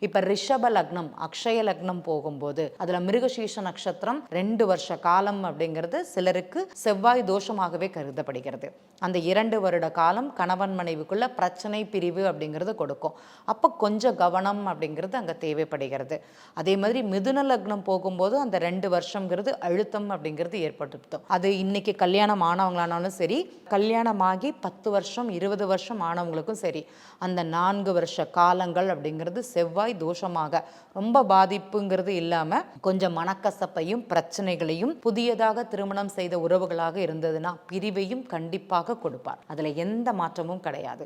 இப்ப ரிஷப லக்னம், அக்ஷய லக்னம் போகும்போது அதுல மிருகசீஷ நட்சத்திரம் 2 வருஷ காலம் அப்படிங்கிறது சிலருக்கு செவ்வாய் தோஷமாகவே கருதப்படுகிறது. அந்த 2 வருட காலம் கணவன் மனைவிக்குள்ள பிரச்சனை பிரிவு அப்படிங்கிறது கொடுக்கும். அப்போ கொஞ்சம் கவனம் அப்படிங்கிறது அங்கே தேவைப்படுகிறது. அதே மாதிரி மிதுன லக்னம் போகும்போது அந்த 2 வருஷங்கிறது அழுத்தம் அப்படிங்கிறது ஏற்படுத்தும். அது இன்னைக்கு கல்யாணம் ஆனவங்களானாலும் சரி, கல்யாணமாகி 10 வருஷம் 20 வருஷம் ஆனவங்களுக்கும் சரி, அந்த 4 வருஷ காலங்கள் அப்படிங்கிறது செவ்வாய் தோஷமாக ரொம்ப பாதிப்புங்கிறது இல்லாம கொஞ்சம் மனக்கசப்பையும் பிரச்சனைகளையும் புதியதாக திருமணம் செய்த உறவுகளாக இருந்ததுன்னா பிரிவையும் கண்டிப்பாக கொடுப்பார். அதுல எந்த மாற்றமும் கிடையாது.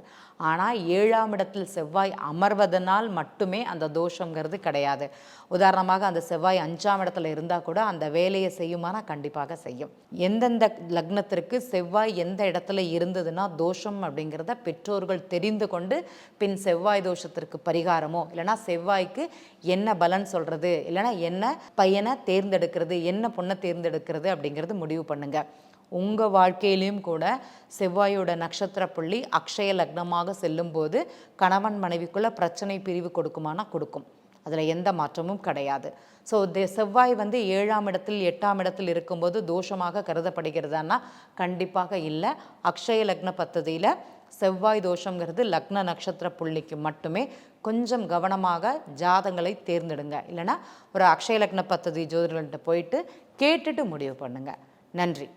ஆனா 7ஆம் இடத்தில் செவ்வாய் அமர்வதனால் மட்டுமே அந்த தோஷங்கிறது கிடையாது. உதாரணமாக அந்த செவ்வாய் 5ஆம் இடத்துல இருந்தா கூட அந்த வேலையை செய்யுமானா கண்டிப்பாக செய்யும். எந்தெந்த லக்னத்திற்கு செவ்வாய் எந்த இடத்துல இருந்ததுன்னா தோஷம் அப்படிங்கிறத பெற்றோர்கள் தெரிந்து கொண்டு பின் செவ்வாய் தோஷத்திற்கு பரிகாரமோ இல்லைனா செவ்வாய்க்கு என்ன பலன் சொல்றது, இல்லைனா என்ன பையனை தேர்ந்தெடுக்கிறது, என்ன பொண்ணை தேர்ந்தெடுக்கிறது அப்படிங்கிறது முடிவு பண்ணுங்க. உங்கள் வாழ்க்கையிலையும் கூட செவ்வாயோட நட்சத்திர புள்ளி அக்ஷய லக்னமாக செல்லும்போது கணவன் மனைவிக்குள்ள பிரச்சனை பிரிவு கொடுக்குமானா கொடுக்கும். அதில் எந்த மாற்றமும் கிடையாது. ஸோ செவ்வாய் 7ஆம் இடத்தில் 8ஆம் இடத்தில் இருக்கும்போது தோஷமாக கருதப்படுகிறதானா கண்டிப்பாக இல்லை. அக்ஷய லக்ன பத்ததியில் செவ்வாய் தோஷங்கிறது லக்ன நட்சத்திர புள்ளிக்கு மட்டுமே. கொஞ்சம் கவனமாக ஜாதங்களை தேர்ந்தெடுங்க. இல்லைனா ஒரு அக்ஷய லக்ன பத்ததி ஜோதிடர்கிட்ட போயிட்டு கேட்டுட்டு முடிவு பண்ணுங்க. நன்றி.